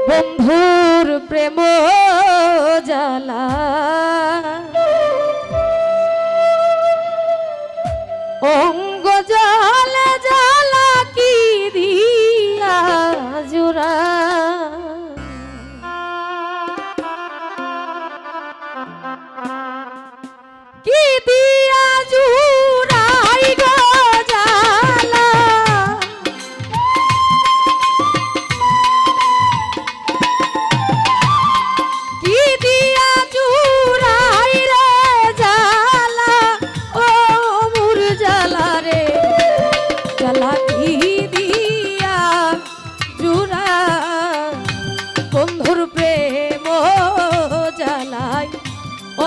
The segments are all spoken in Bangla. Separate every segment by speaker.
Speaker 1: বন্ধুর প্রেম জ্বালা অঙ্গ জ্বালা জ্বালা কি দিয়া জোড়া কি দিয়া জুড়াই গো জ্বালা কি দিয়া জুড়াই রে জ্বালা ও মুর জ্বালা রে জ্বালা কি দিয়া জুড়া বন্ধুর প্রেম জ্বালাই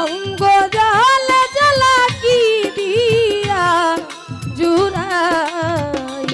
Speaker 1: অঙ্গ জ্বালা জ্বালা কি দিয়া জুড়াই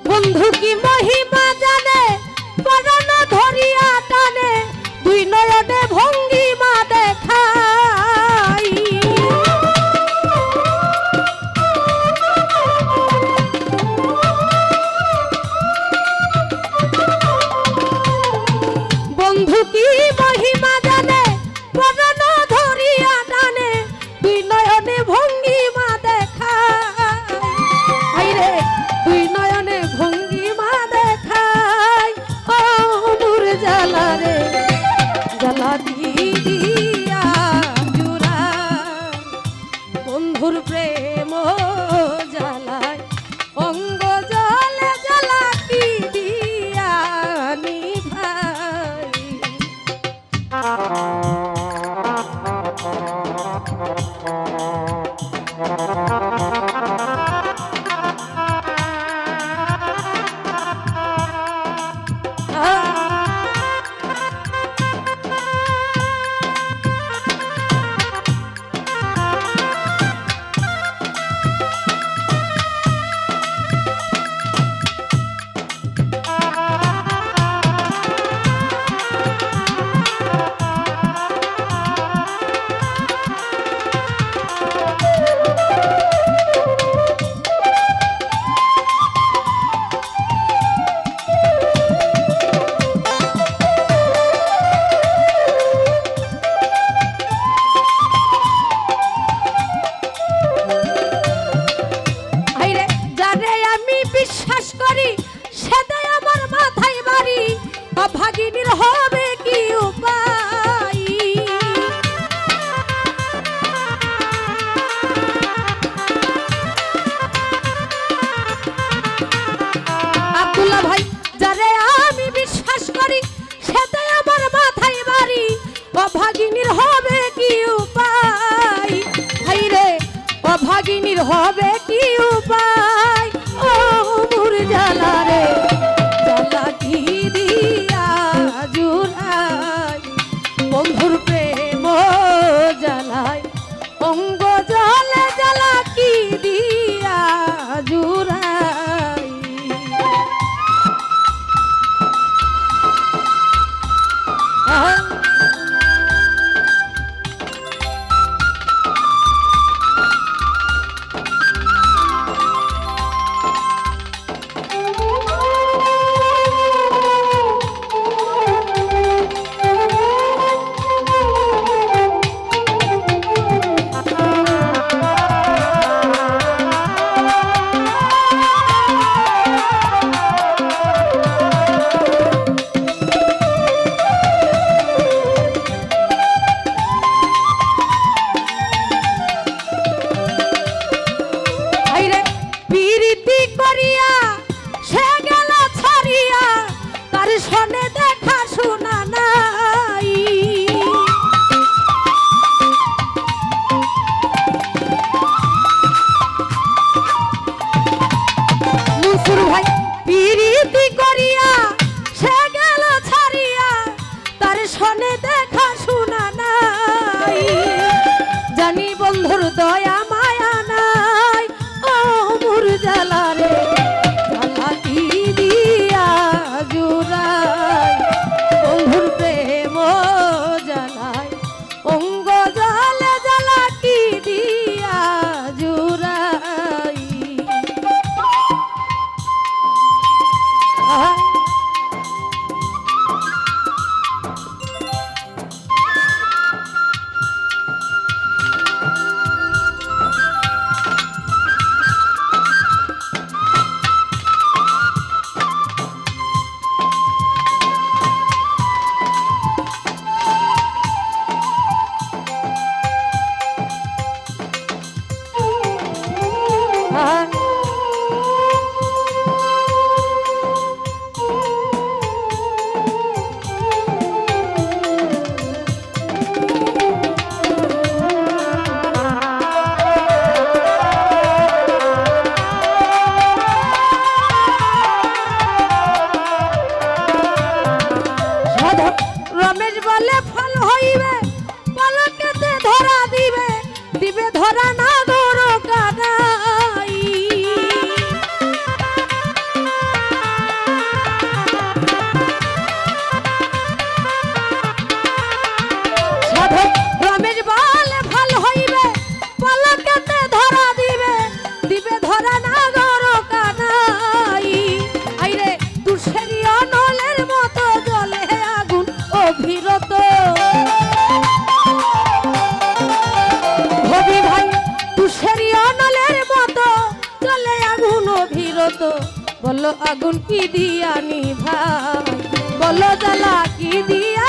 Speaker 1: বন্ধু কি মহিমা জানে পরাণ ধরিয়া টানে দুই নয়নে ভঙ্গিমা দেখাই বন্ধু কি মহিমা জানে পরাণ ধরিয়া টানে দুই নয়নে ভঙ্গিমা দেখাই রে দুই নয়নে ভঙ্গিমা দেখাই ও মুর জ্বালা রে জ্বালা দিয়া জুড়া বন্ধুর প্রেম জ্বালায় অঙ্গ জ্বালা জ্বালা কি দিয়া নিভাই বিশ্বাস করি সেটাই আমার মাথায় বাড়ি ভাগিনীর হবে কি উপায় আব্দুল্লাহ ভাই যারে আমি বিশ্বাস করি সেটাই আমার মাথায় বাড়ি ভাগিনীর হবে কি উপায় ভাই রে ভাগিনীর হবে কি উপায় ও মুর জ্বালা রে জ্বালা কি দিয়া জুড়াই বন্ধুর প্রেম জ্বালাই অঙ্গ জ্বালা জ্বালা কি দিয়া জুড়াই ভাই পিরিতি করিয়া সে গেল ছাড়িয়া তার সনে দেখা শোনা নাই জানি বন্ধুর দয়া মায়া নাই ও মোর জ্বালা রে জ্বালা কি দিয়া জুড়াই বন্ধুর প্রেম জ্বালায় অঙ্গ জ্বালে জ্বালা কি দিয়া জুড়াই রমেশ বলে ফল হইবে পলকেতে ধরা দিবে দিবে ধরা না ধরো কানাই সাধক রমেশ বলে ফল হইবে পলকেতে ধরা দিবে দিবে ধরা না ধরো কানাই আইরে তুষেরি অনলের মতো জলে আগুন অভিরত হবি ভাই তুষেরি অনলের মতো চলে আগুন অভিরত বলো আগুন কি দিয়া নিভাই বলো জ্বালা কি দিয়া